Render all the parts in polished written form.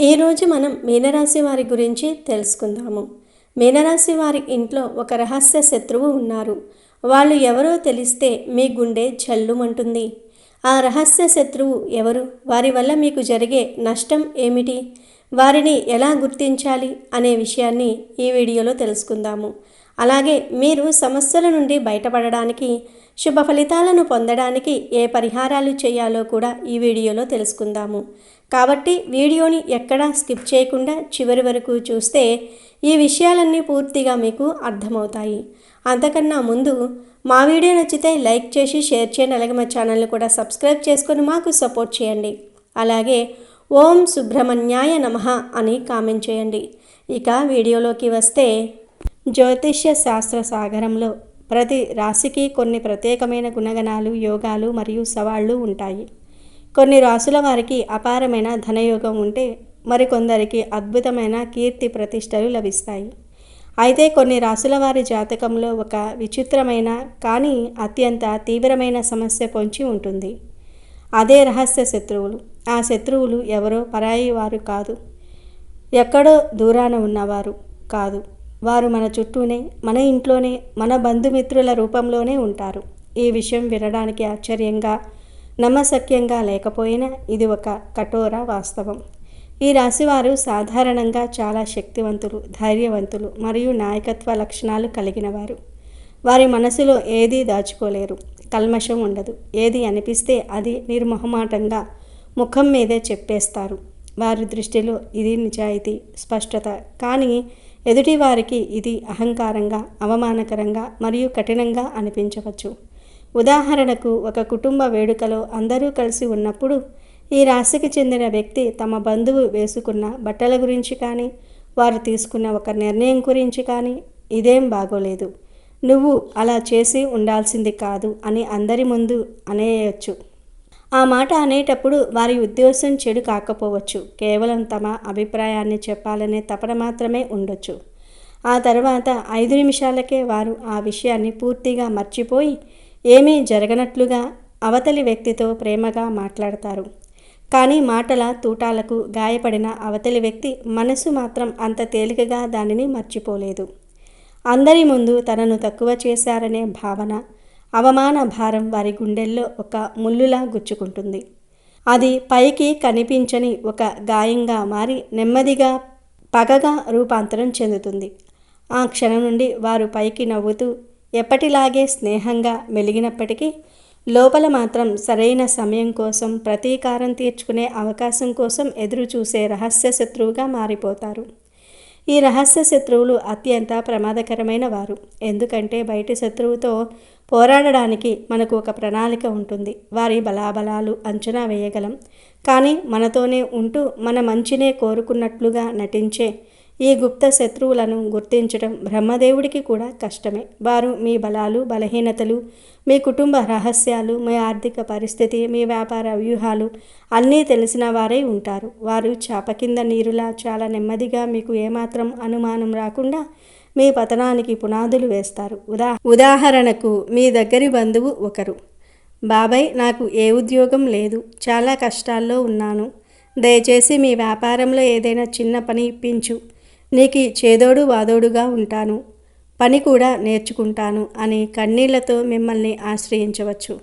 ఈరోజు మనం మీనరాశి వారి గురించి తెలుసుకుందాము. మీనరాశి వారి ఇంట్లో ఒక రహస్య శత్రువు ఉన్నారు. వాళ్ళు ఎవరో తెలిస్తే మీ గుండె జల్లుమంటుంది. ఆ రహస్య శత్రువు ఎవరు? వారి వల్ల మీకు జరిగే నష్టం ఏమిటి? వారిని ఎలా గుర్తించాలి అనే విషయాన్ని ఈ వీడియోలో తెలుసుకుందాము. అలాగే మీరు సమస్యల నుండి బయటపడడానికి, శుభ ఫలితాలను పొందడానికి ఏ పరిహారాలు చేయాలో కూడా ఈ వీడియోలో తెలుసుకుందాము. కాబట్టి వీడియోని ఎక్కడా స్కిప్ చేయకుండా చివరి వరకు చూస్తే ఈ విషయాలన్నీ పూర్తిగా మీకు అర్థమవుతాయి. అంతకన్నా ముందు మా వీడియో నచ్చితే లైక్ చేసి షేర్ చేయండి. అలాగే మా ఛానల్ని కూడా సబ్స్క్రైబ్ చేసుకొని మాకు సపోర్ట్ చేయండి. అలాగే ఓం సుబ్రహ్మణ్యాయ నమః అని కామెంట్ చేయండి. ఇక వీడియోలోకి వస్తే, జ్యోతిష్య శాస్త్ర సాగరంలో ప్రతి రాశికి కొన్ని ప్రత్యేకమైన గుణగణాలు, యోగాలు మరియు సవాళ్లు ఉంటాయి. కొన్ని రాశుల వారికి అపారమైన ధనయోగం ఉంటే మరికొందరికి అద్భుతమైన కీర్తి ప్రతిష్టలు లభిస్తాయి. అయితే కొన్ని రాశుల వారి జాతకంలో ఒక విచిత్రమైన కానీ అత్యంత తీవ్రమైన సమస్య పొంచి ఉంటుంది. అదే రహస్య శత్రువులు. ఆ శత్రువులు ఎవరో పరాయి వారు కాదు, ఎక్కడో దూరాన ఉన్నవారు కాదు. వారు మన చుట్టూనే, మన ఇంట్లోనే, మన బంధుమిత్రుల రూపంలోనే ఉంటారు. ఈ విషయం వినడానికి ఆశ్చర్యంగా, నమ్మశక్యంగా లేకపోయినా ఇది ఒక కఠోర వాస్తవం. ఈ రాశివారు సాధారణంగా చాలా శక్తివంతులు, ధైర్యవంతులు మరియు నాయకత్వ లక్షణాలు కలిగిన వారు. వారి మనసులో ఏదీ దాచుకోలేరు, కల్మషం ఉండదు. ఏది అనిపిస్తే అది నిర్మొహమాటంగా ముఖం మీదే చెప్పేస్తారు. వారి దృష్టిలో ఇది నిజాయితీ, స్పష్టత. కానీ ఎదుటివారికి ఇది అహంకారంగా, అవమానకరంగా మరియు కఠినంగా అనిపించవచ్చు. ఉదాహరణకు, ఒక కుటుంబ వేడుకలో అందరూ కలిసి ఉన్నప్పుడు ఈ రాశికి చెందిన వ్యక్తి తమ బంధువు వేసుకున్న బట్టల గురించి కానీ, వారు తీసుకున్న ఒక నిర్ణయం గురించి కానీ, ఇదేం బాగోలేదు, నువ్వు అలా చేసి ఉండాల్సింది కాదు అని అందరి ముందు అనేయచ్చు. ఆ మాట అనేటప్పుడు వారి ఉద్దేశం చెడు కాకపోవచ్చు, కేవలం తమ అభిప్రాయాన్ని చెప్పాలనే తపన మాత్రమే ఉండొచ్చు. ఆ తర్వాత 5 నిమిషాలకే వారు ఆ విషయాన్ని పూర్తిగా మర్చిపోయి ఏమీ జరగనట్లుగా అవతలి వ్యక్తితో ప్రేమగా మాట్లాడతారు. కానీ మాటల తూటాలకు గాయపడిన అవతలి వ్యక్తి మనసు మాత్రం అంత తేలికగా దానిని మర్చిపోలేదు. అందరి ముందు తనను తక్కువ చేశారనే భావన, అవమాన భారం వారి గుండెల్లో ఒక ముల్లులా గుచ్చుకుంటుంది. అది పైకి కనిపించని ఒక గాయంగా మారి నెమ్మదిగా పగగా రూపాంతరం చెందుతుంది. ఆ క్షణం నుండి వారు పైకి నవ్వుతూ, ఎప్పటిలాగే స్నేహంగా మెలిగినప్పటికీ లోపల మాత్రం సరైన సమయం కోసం, ప్రతీకారం తీర్చుకునే అవకాశం కోసం ఎదురు చూసే రహస్య శత్రువుగా మారిపోతారు. ఈ రహస్య శత్రువులు అత్యంత ప్రమాదకరమైన వారు. ఎందుకంటే బయటి శత్రువుతో పోరాడడానికి మనకు ఒక ప్రణాళిక ఉంటుంది. వారి బలాబలాలు అంచనా వేయగలం. కానీ మనతోనే ఉంటూ మన మంచినే కోరుకున్నట్లుగా నటించే ఈ గుప్త శత్రువులను గుర్తించడం బ్రహ్మదేవుడికి కూడా కష్టమే. వారు మీ బలాలు, బలహీనతలు, మీ కుటుంబ రహస్యాలు, మీ ఆర్థిక పరిస్థితి, మీ వ్యాపార వ్యూహాలు అన్నీ తెలిసిన వారై ఉంటారు. వారు చాప కింద నీరులా చాలా నెమ్మదిగా, మీకు ఏమాత్రం అనుమానం రాకుండా మీ పతనానికి పునాదులు వేస్తారు. ఉదాహరణకు, మీ దగ్గరి బంధువు ఒకరు, బాబాయ్ నాకు ఏ ఉద్యోగం లేదు, చాలా కష్టాల్లో ఉన్నాను, దయచేసి మీ వ్యాపారంలో ఏదైనా చిన్న పని ఇప్పించు, నీకు చేదోడు వాదోడుగా ఉంటాను, పని కూడా నేర్చుకుంటాను అని కన్నీళ్లతో మిమ్మల్ని ఆశ్రయించవచ్చు.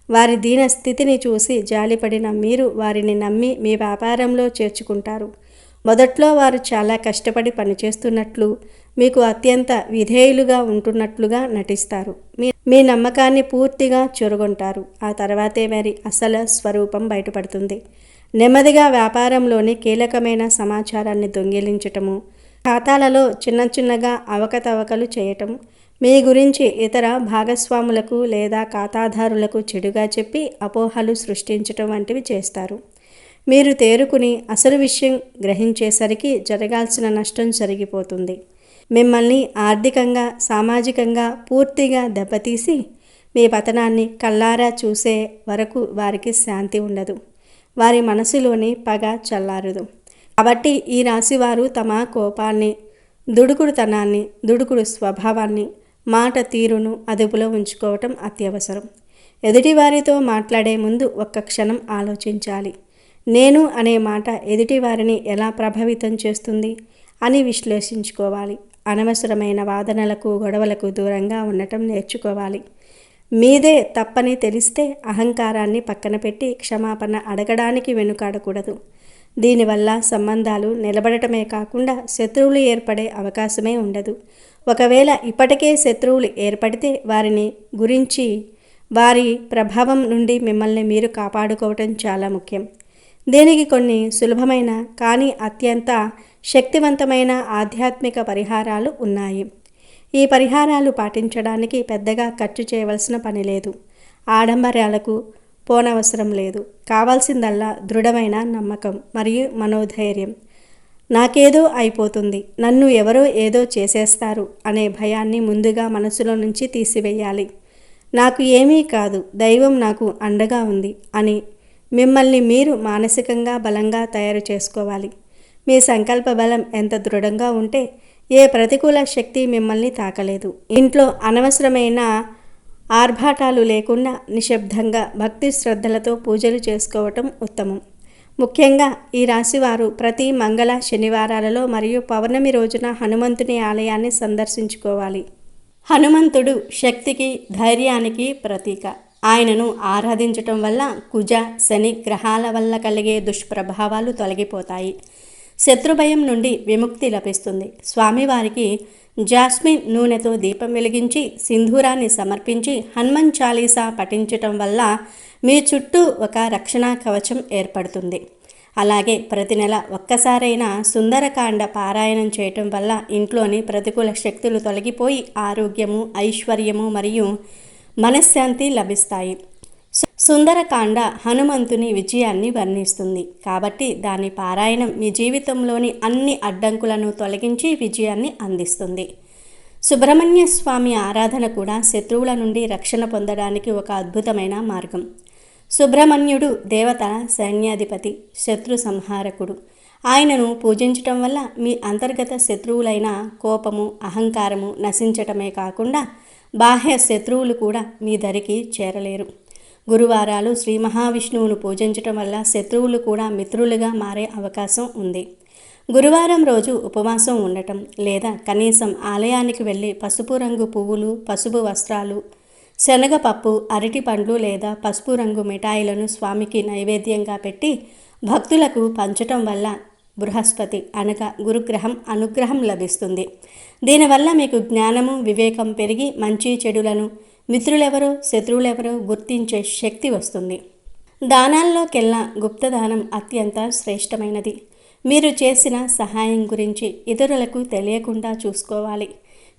వారి దీన స్థితిని చూసి జాలిపడిన మీరు వారిని నమ్మి మీ వ్యాపారంలో చేర్చుకుంటారు. మొదట్లో వారు చాలా కష్టపడి పనిచేస్తున్నట్లు, మీకు అత్యంత విధేయులుగా ఉంటున్నట్లుగా నటిస్తారు. మీ నమ్మకాన్ని పూర్తిగా చొరగొంటారు. ఆ తర్వాతే వారి అసలు స్వరూపం బయటపడుతుంది. నెమ్మదిగా వ్యాపారంలోని కీలకమైన సమాచారాన్ని దొంగిలించటము, ఖాతాలలో చిన్న చిన్నగా అవకతవకలు చేయటం, మీ గురించి ఇతర భాగస్వాములకు లేదా ఖాతాదారులకు చెడుగా చెప్పి అపోహలు సృష్టించటం వంటివి చేస్తారు. మీరు తేరుకుని అసలు విషయం గ్రహించేసరికి జరగాల్సిన నష్టం జరిగిపోతుంది. మిమ్మల్ని ఆర్థికంగా, సామాజికంగా పూర్తిగా దెబ్బతీసి మీ పతనాన్ని కళ్ళారా చూసే వరకు వారికి శాంతి ఉండదు. వారి మనసులోని పగ చల్లారదు. కాబట్టి ఈ రాశివారు తమ కోపాన్ని, దుడుకుడుతనాన్ని, దుడుకుడు స్వభావాన్ని మాట తీరును అదుపులో ఉంచుకోవటం అత్యవసరం. ఎదుటివారితో మాట్లాడే ముందు ఒక్క క్షణం ఆలోచించాలి. నేను అనే మాట ఎదుటివారిని ఎలా ప్రభావితం చేస్తుంది అని విశ్లేషించుకోవాలి. అనవసరమైన వాదనలకు, గొడవలకు దూరంగా ఉండటం నేర్చుకోవాలి. మీదే తప్పని తెలిస్తే అహంకారాన్ని పక్కన పెట్టి క్షమాపణ అడగడానికి వెనుకాడకూడదు. దీనివల్ల సంబంధాలు నిలబడటమే కాకుండా శత్రువులు ఏర్పడే అవకాశమే ఉండదు. ఒకవేళ ఇప్పటికే శత్రువులు ఏర్పడితే వారిని గురించి, వారి ప్రభావం నుండి మిమ్మల్ని మీరు కాపాడుకోవటం చాలా ముఖ్యం. దీనికి కొన్ని సులభమైన కానీ అత్యంత శక్తివంతమైన ఆధ్యాత్మిక పరిహారాలు ఉన్నాయి. ఈ పరిహారాలు పాటించడానికి పెద్దగా ఖర్చు చేయవలసిన పని లేదు. ఆడంబరాలకు పోనవసరం లేదు. కావాల్సిందల్లా దృఢమైన నమ్మకం మరియు మనోధైర్యం. నాకేదో అయిపోతుంది, నన్ను ఎవరో ఏదో చేసేస్తారు అనే భయాన్ని ముందుగా మనసులో నుంచి తీసివేయాలి. నాకు ఏమీ కాదు, దైవం నాకు అండగా ఉంది అని మిమ్మల్ని మీరు మానసికంగా బలంగా తయారు చేసుకోవాలి. మీ సంకల్ప బలం ఎంత దృఢంగా ఉంటే ఏ ప్రతికూల శక్తి మిమ్మల్ని తాకలేదు. ఇంట్లో అనవసరమైన ఆర్భాటాలు లేకుండా నిశ్శబ్దంగా భక్తి శ్రద్ధలతో పూజలు చేసుకోవటం ఉత్తమం. ముఖ్యంగా ఈ రాశివారు ప్రతి మంగళ, శనివారాలలో మరియు పౌర్ణమి రోజున హనుమంతుని ఆలయాన్ని సందర్శించుకోవాలి. హనుమంతుడు శక్తికి, ధైర్యానికి ప్రతీక. ఆయనను ఆరాధించటం వల్ల కుజ, శని గ్రహాల వల్ల కలిగే దుష్ప్రభావాలు తొలగిపోతాయి. శత్రుభయం నుండి విముక్తి లభిస్తుంది. స్వామివారికి జాస్మిన్ నూనెతో దీపం వెలిగించి సింధూరాన్ని సమర్పించి హనుమాన్ చాలీసా పఠించటం వల్ల మీ చుట్టూ ఒక రక్షణ కవచం ఏర్పడుతుంది. అలాగే ప్రతి నెల ఒక్కసారైనా సుందరకాండ పారాయణం చేయటం వల్ల ఇంట్లోని ప్రతికూల శక్తులు తొలగిపోయి ఆరోగ్యము, ఐశ్వర్యము మరియు మనశ్శాంతి లభిస్తాయి. సుందరకాండ హనుమంతుని విజయాన్ని వర్ణిస్తుంది కాబట్టి దాని పారాయణం మీ జీవితంలోని అన్ని అడ్డంకులను తొలగించి విజయాన్ని అందిస్తుంది. సుబ్రహ్మణ్య స్వామి ఆరాధన కూడా శత్రువుల నుండి రక్షణ పొందడానికి ఒక అద్భుతమైన మార్గం. సుబ్రహ్మణ్యుడు దేవతల సైన్యాధిపతి, శత్రు సంహారకుడు. ఆయనను పూజించటం వల్ల మీ అంతర్గత శత్రువులైన కోపము, అహంకారము నశించటమే కాకుండా బాహ్య శత్రువులు కూడా మీ దరికి చేరలేరు. గురువారాలు శ్రీ మహావిష్ణువును పూజించటం వల్ల శత్రువులు కూడా మిత్రులుగా మారే అవకాశం ఉంది. గురువారం రోజు ఉపవాసం ఉండటం లేదా కనీసం ఆలయానికి వెళ్ళి పసుపు రంగు పువ్వులు, పసుపు వస్త్రాలు, శనగపప్పు, అరటి పండ్లు లేదా పసుపు రంగు మిఠాయిలను స్వామికి నైవేద్యంగా పెట్టి భక్తులకు పంచటం వల్ల బృహస్పతి అనగా గురుగ్రహం అనుగ్రహం లభిస్తుంది. దీనివల్ల మీకు జ్ఞానము, వివేకం పెరిగి మంచి చెడులను, మిత్రులెవరో శత్రువులెవరో గుర్తించే శక్తి వస్తుంది. దానాల్లోకెల్లా గుప్తదానం అత్యంత శ్రేష్టమైనది. మీరు చేసిన సహాయం గురించి ఇతరులకు తెలియకుండా చూసుకోవాలి.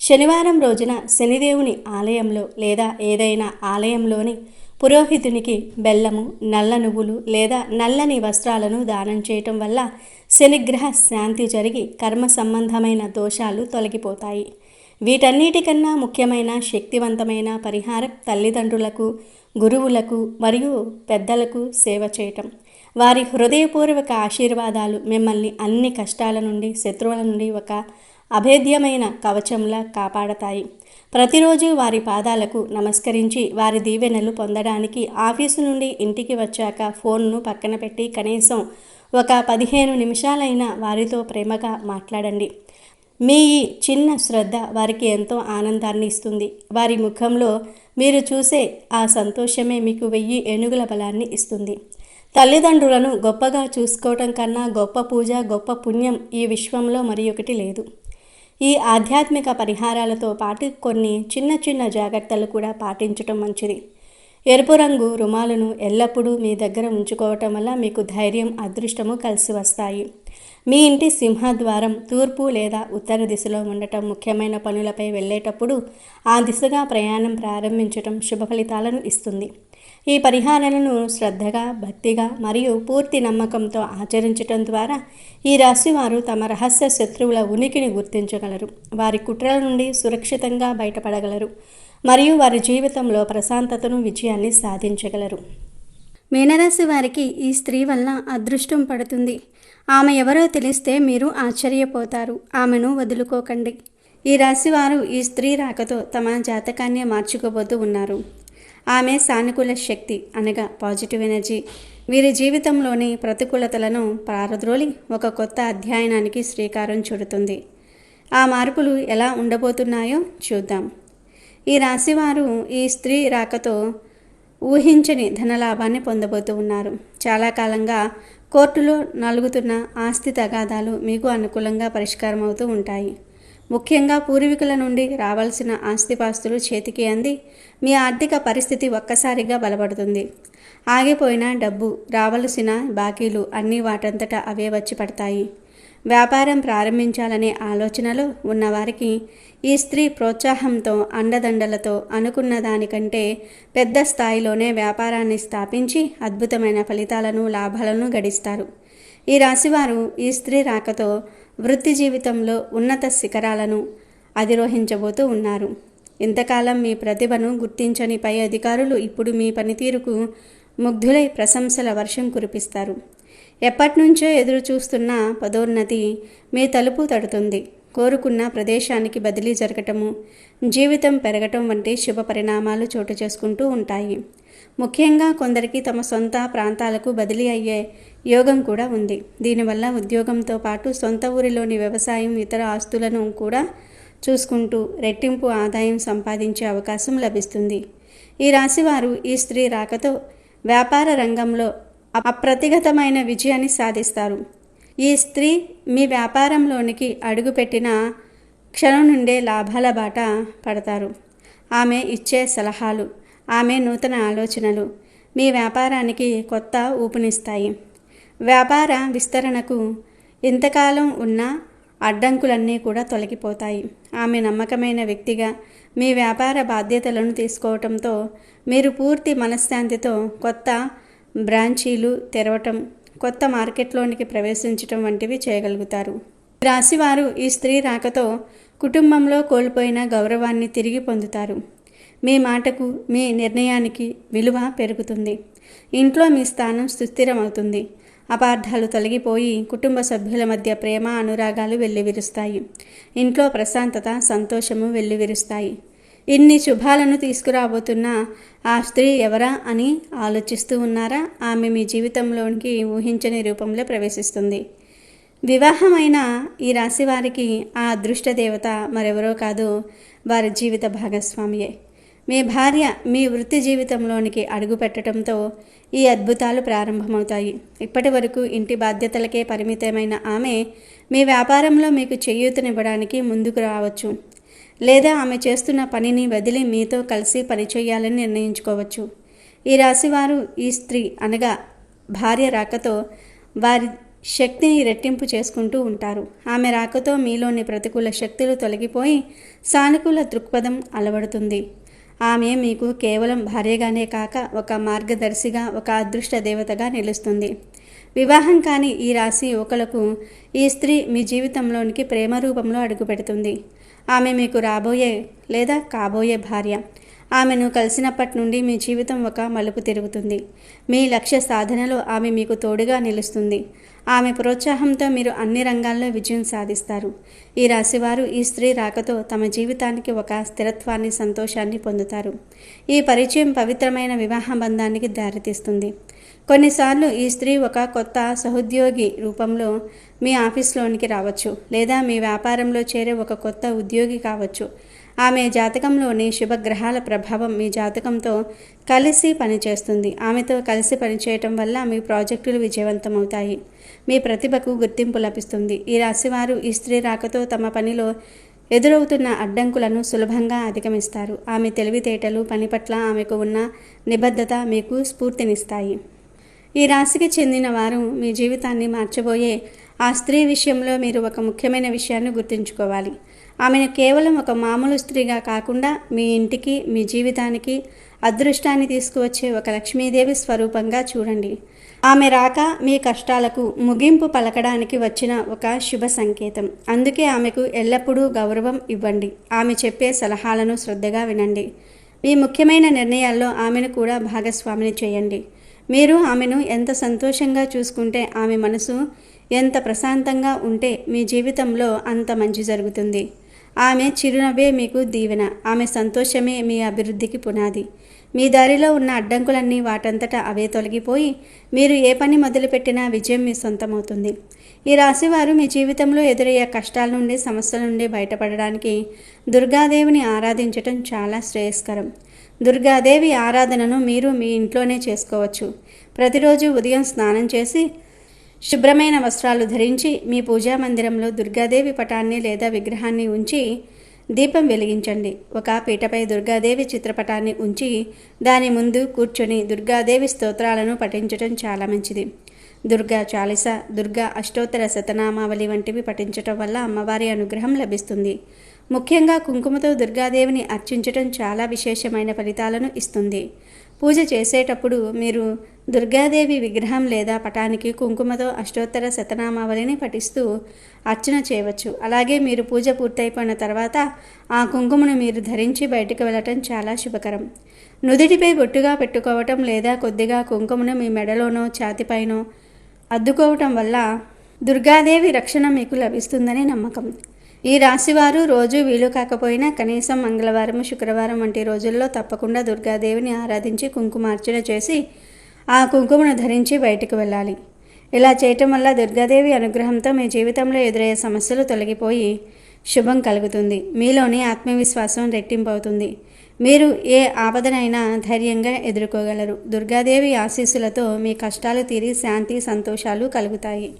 శనివారం రోజున శనిదేవుని ఆలయంలో లేదా ఏదైనా ఆలయంలోని పురోహితునికి బెల్లము, నల్ల నువ్వులు లేదా నల్లని వస్త్రాలను దానం చేయటం వల్ల శనిగ్రహ శాంతి జరిగి కర్మ సంబంధమైన దోషాలు తొలగిపోతాయి. వీటన్నిటికన్నా ముఖ్యమైన శక్తివంతమైన పరిహారం తల్లిదండ్రులకు, గురువులకు మరియు పెద్దలకు సేవ చేయటం. వారి హృదయపూర్వక ఆశీర్వాదాలు మిమ్మల్ని అన్ని కష్టాల నుండి, శత్రువుల నుండి ఒక అభేద్యమైన కవచంలా కాపాడతాయి. ప్రతిరోజు వారి పాదాలకు నమస్కరించి వారి దీవెనలు పొందడానికి ఆఫీసు నుండి ఇంటికి వచ్చాక ఫోన్ను పక్కన పెట్టి కనీసం ఒక 15 నిమిషాలైనా వారితో ప్రేమగా మాట్లాడండి. మీ ఈ చిన్న శ్రద్ధ వారికి ఎంతో ఆనందాన్ని ఇస్తుంది. వారి ముఖంలో మీరు చూసే ఆ సంతోషమే మీకు 1000 ఏనుగుల బలాన్ని ఇస్తుంది. తల్లిదండ్రులను గొప్పగా చూసుకోవటం కన్నా గొప్ప పూజ, గొప్ప పుణ్యం ఈ విశ్వంలో మరి ఒకటి లేదు. ఈ ఆధ్యాత్మిక పరిహారాలతో పాటు కొన్ని చిన్న చిన్న జాగ్రత్తలు కూడా పాటించటం మంచిది. ఎరుపు రంగు రుమాలును ఎల్లప్పుడూ మీ దగ్గర ఉంచుకోవటం వల్ల మీకు ధైర్యం, అదృష్టము కలిసి వస్తాయి. మీ ఇంటి సింహద్వారం తూర్పు లేదా ఉత్తర దిశలో ఉండటం, ముఖ్యమైన పనులపై వెళ్ళేటప్పుడు ఆ దిశగా ప్రయాణం ప్రారంభించటం శుభ ఫలితాలను ఇస్తుంది. ఈ పరిహారాలను శ్రద్ధగా, భక్తిగా మరియు పూర్తి నమ్మకంతో ఆచరించటం ద్వారా ఈ రాశివారు తమ రహస్య శత్రువుల ఉనికిని గుర్తించగలరు, వారి కుట్రల నుండి సురక్షితంగా బయటపడగలరు మరియు వారి జీవితంలో ప్రశాంతతను, విజయాన్ని సాధించగలరు. మీనరాశి వారికి ఈ స్త్రీ వల్ల అదృష్టం పడుతుంది. ఆమె ఎవరో తెలిస్తే మీరు ఆశ్చర్యపోతారు. ఆమెను వదులుకోకండి. ఈ రాశివారు ఈ స్త్రీ రాకతో తమ జాతకాన్ని మార్చుకోబోతూ ఉన్నారు. ఆమె సానుకూల శక్తి అనగా పాజిటివ్ ఎనర్జీ వీరి జీవితంలోని ప్రతికూలతలను పారద్రోలి ఒక కొత్త అధ్యయనానికి శ్రీకారం చుడుతుంది. ఆ మార్పులు ఎలా ఉండబోతున్నాయో చూద్దాం. ఈ రాశివారు ఈ స్త్రీ రాకతో ఊహించని ధనలాభాన్ని పొందబోతూ ఉన్నారు. చాలా కాలంగా కోర్టులో నలుగుతున్న ఆస్తి తగాదాలు మీకు అనుకూలంగా పరిష్కారం అవుతూ ఉంటాయి. ముఖ్యంగా పూర్వీకుల నుండి రావాల్సిన ఆస్తిపాస్తులు చేతికి అంది మీ ఆర్థిక పరిస్థితి ఒక్కసారిగా బలపడుతుంది. ఆగిపోయిన డబ్బు, రావలసిన బాకీలు అన్నీ వాటంతటా అవే వచ్చి పడతాయి. వ్యాపారం ప్రారంభించాలనే ఆలోచనలో ఉన్నవారికి ఈ స్త్రీ ప్రోత్సాహంతో, అండదండలతో అనుకున్న దానికంటే పెద్ద స్థాయిలోనే వ్యాపారాన్ని స్థాపించి అద్భుతమైన ఫలితాలను, లాభాలను గడిస్తారు. ఈ రాశివారు ఈ స్త్రీ రాకతో వృత్తి జీవితంలో ఉన్నత శిఖరాలను అధిరోహించబోతూ ఉన్నారు. ఇంతకాలం మీ ప్రతిభను గుర్తించని పై అధికారులు ఇప్పుడు మీ పనితీరుకు ముగ్ధులై ప్రశంసల వర్షం కురిపిస్తారు. ఎప్పటినుంచో ఎదురు చూస్తున్న పదోన్నతి మీ తలుపు తడుతుంది. కోరుకున్న ప్రదేశానికి బదిలీ జరగటము, జీవితం పెరగటం వంటి శుభ పరిణామాలు చోటు చేసుకుంటూ ఉంటాయి. ముఖ్యంగా కొందరికి తమ సొంత ప్రాంతాలకు బదిలీ అయ్యే యోగం కూడా ఉంది. దీనివల్ల ఉద్యోగంతో పాటు సొంత ఊరిలోని వ్యవసాయం, ఇతర ఆస్తులను కూడా చూసుకుంటూ రెట్టింపు ఆదాయం సంపాదించే అవకాశం లభిస్తుంది. ఈ రాశివారు ఈ స్త్రీ రాకతో వ్యాపార రంగంలో అప్రతిగతమైన విజయాన్ని సాధిస్తారు. ఈ స్త్రీ మీ వ్యాపారంలోనికి అడుగుపెట్టిన క్షణం నుండే లాభాల బాట పడతారు. ఆమె ఇచ్చే సలహాలు, ఆమె నూతన ఆలోచనలు మీ వ్యాపారానికి కొత్త ఊపునిస్తాయి. వ్యాపార విస్తరణకు ఇంతకాలం ఉన్న అడ్డంకులన్నీ కూడా తొలగిపోతాయి. ఆమె నమ్మకమైన వ్యక్తిగా మీ వ్యాపార బాధ్యతలను తీసుకోవటంతో మీరు పూర్తి మనశ్శాంతితో కొత్త బ్రాంచీలు తెరవటం, కొత్త మార్కెట్లోనికి ప్రవేశించటం వంటివి చేయగలుగుతారు. రాశివారు ఈ స్త్రీ రాకతో కుటుంబంలో కోల్పోయిన గౌరవాన్ని తిరిగి పొందుతారు. మీ మాటకు, మీ నిర్ణయానికి విలువ పెరుగుతుంది. ఇంట్లో మీ స్థానం సుస్థిరమవుతుంది. అపార్థాలు తొలగిపోయి కుటుంబ సభ్యుల మధ్య ప్రేమ, అనురాగాలు వెల్లివిరుస్తాయి. ఇంట్లో ప్రశాంతత, సంతోషము వెల్లివిరుస్తాయి. ఇన్ని శుభాలను తీసుకురాబోతున్న ఆ స్త్రీ ఎవరా అని ఆలోచిస్తూ ఉన్నారా? ఆమె మీ జీవితంలోనికి ఊహించని రూపంలో ప్రవేశిస్తుంది. వివాహమైన ఈ రాశి వారికి ఆ అదృష్ట దేవత మరెవరో కాదు, వారి జీవిత భాగస్వామియే. మీ భార్య మీ వృత్తి జీవితంలోనికి అడుగు పెట్టడంతో ఈ అద్భుతాలు ప్రారంభమవుతాయి. ఇప్పటి వరకు ఇంటి బాధ్యతలకే పరిమితమైన ఆమె మీ వ్యాపారంలో మీకు చేయూతనివ్వడానికి ముందుకు రావచ్చు. లేదా ఆమె చేస్తున్న పనిని వదిలి మీతో కలిసి పనిచేయాలని నిర్ణయించుకోవచ్చు. ఈ రాశివారు ఈ స్త్రీ అనగా భార్య రాకతో వారి శక్తిని రెట్టింపు చేసుకుంటూ ఉంటారు. ఆమె రాకతో మీలోని ప్రతికూల శక్తులు తొలగిపోయి సానుకూల దృక్పథం అలవడుతుంది. ఆమె మీకు కేవలం భార్యగానే కాక ఒక మార్గదర్శిగా, ఒక అదృష్ట దేవతగా నిలుస్తుంది. వివాహం కాని ఈ రాశి యువకులకు ఈ స్త్రీ మీ జీవితంలోనికి ప్రేమ రూపంలో అడుగుపెడుతుంది. ఆమె మీకు రాబోయే లేదా కాబోయే భార్య. ఆమెను కలిసినప్పటి నుండి మీ జీవితం ఒక మలుపు తిరుగుతుంది. మీ లక్ష్య సాధనలో ఆమె మీకు తోడుగా నిలుస్తుంది. ఆమె ప్రోత్సాహంతో మీరు అన్ని రంగాల్లో విజయం సాధిస్తారు. ఈ రాశివారు ఈ స్త్రీ రాకతో తమ జీవితానికి ఒక స్థిరత్వాన్ని, సంతోషాన్ని పొందుతారు. ఈ పరిచయం పవిత్రమైన వివాహ బంధానికి దారితీస్తుంది. కొన్నిసార్లు ఈ స్త్రీ ఒక కొత్త సహోద్యోగి రూపంలో మీ ఆఫీస్లోనికి రావచ్చు, లేదా మీ వ్యాపారంలో చేరే ఒక కొత్త ఉద్యోగి కావచ్చు. ఆమె జాతకంలోని శుభగ్రహాల ప్రభావం మీ జాతకంతో కలిసి పనిచేస్తుంది. ఆమెతో కలిసి పనిచేయటం వల్ల మీ ప్రాజెక్టులు విజయవంతమవుతాయి. మీ ప్రతిభకు గుర్తింపు లభిస్తుంది. ఈ రాశివారు ఈ స్త్రీ రాకతో తమ పనిలో ఎదురవుతున్న అడ్డంకులను సులభంగా అధిగమిస్తారు. ఆమె తెలివితేటలు, పని పట్ల ఆమెకు ఉన్న నిబద్ధత మీకు స్ఫూర్తినిస్తాయి. ఈ రాశికి చెందిన వారు మీ జీవితాన్ని మార్చబోయే ఆ స్త్రీ విషయంలో మీరు ఒక ముఖ్యమైన విషయాన్ని గుర్తుంచుకోవాలి. ఆమెను కేవలం ఒక మామూలు స్త్రీగా కాకుండా మీ ఇంటికి, మీ జీవితానికి అదృష్టాన్ని తీసుకువచ్చే ఒక లక్ష్మీదేవి స్వరూపంగా చూడండి. ఆమె రాక మీ కష్టాలకు ముగింపు పలకడానికి వచ్చిన ఒక శుభ సంకేతం. అందుకే ఆమెకు ఎల్లప్పుడూ గౌరవం ఇవ్వండి. ఆమె చెప్పే సలహాలను శ్రద్ధగా వినండి. మీ ముఖ్యమైన నిర్ణయాల్లో ఆమెను కూడా భాగస్వామిని చేయండి. మీరు ఆమెను ఎంత సంతోషంగా చూసుకుంటే, ఆమె మనసు ఎంత ప్రశాంతంగా ఉంటే మీ జీవితంలో అంత మంచి జరుగుతుంది. ఆమె చిరునవ్వే మీకు దీవెన. ఆమె సంతోషమే మీ అభివృద్ధికి పునాది. మీ దారిలో ఉన్న అడ్డంకులన్నీ వాటంతటా అవే తొలగిపోయి మీరు ఏ పని మొదలుపెట్టినా విజయం మీ సొంతమవుతుంది. ఈ రాశివారు మీ జీవితంలో ఎదురయ్యే కష్టాల నుండి, సమస్యల నుండి బయటపడడానికి దుర్గాదేవిని ఆరాధించటం చాలా శ్రేయస్కరం. దుర్గాదేవి ఆరాధనను మీరు మీ ఇంట్లోనే చేసుకోవచ్చు. ప్రతిరోజు ఉదయం స్నానం చేసి శుభ్రమైన వస్త్రాలు ధరించి మీ పూజా మందిరంలో దుర్గాదేవి పటాన్ని లేదా విగ్రహాన్ని ఉంచి దీపం వెలిగించండి. ఒక పీటపై దుర్గాదేవి చిత్రపటాన్ని ఉంచి దాని ముందు కూర్చొని దుర్గాదేవి స్తోత్రాలను పఠించటం చాలా మంచిది. దుర్గా చాలీస, దుర్గా అష్టోత్తర శతనామావళి వంటివి పఠించటం వల్ల అమ్మవారి అనుగ్రహం లభిస్తుంది. ముఖ్యంగా కుంకుమతో దుర్గాదేవిని అర్చించటం చాలా విశేషమైన ఫలితాలను ఇస్తుంది. పూజ చేసేటప్పుడు మీరు దుర్గాదేవి విగ్రహం లేదా పటానికి కుంకుమతో అష్టోత్తర శతనామావళిని పఠిస్తూ అర్చన చేయవచ్చు. అలాగే మీరు పూజ పూర్తయిపోయిన తర్వాత ఆ కుంకుమను మీరు ధరించి బయటకు వెళ్ళటం చాలా శుభకరం. నుదిటిపై బొట్టుగా పెట్టుకోవటం లేదా కొద్దిగా కుంకుమను మీ మెడలోనో ఛాతిపైనో అద్దుకోవటం వల్ల దుర్గాదేవి రక్షణ మీకు లభిస్తుందని నమ్మకం. ఈ రాశివారు రోజు వీలు కాకపోయినా కనీసం మంగళవారం, శుక్రవారం వంటి రోజుల్లో తప్పకుండా దుర్గాదేవిని ఆరాధించి కుంకుమార్చన చేసి ఆ కుంకుమను ధరించి బయటకు వెళ్ళాలి. ఇలా చేయటం వల్ల దుర్గాదేవి అనుగ్రహంతో మీ జీవితంలో ఎదురయ్యే సమస్యలు తొలగిపోయి శుభం కలుగుతుంది. మీలోని ఆత్మవిశ్వాసం రెట్టింపవుతుంది. మీరు ఏ ఆపదనైనా ధైర్యంగా ఎదుర్కోగలరు. దుర్గాదేవి ఆశీస్సులతో మీ కష్టాలు తీరి శాంతి, సంతోషాలు కలుగుతాయి.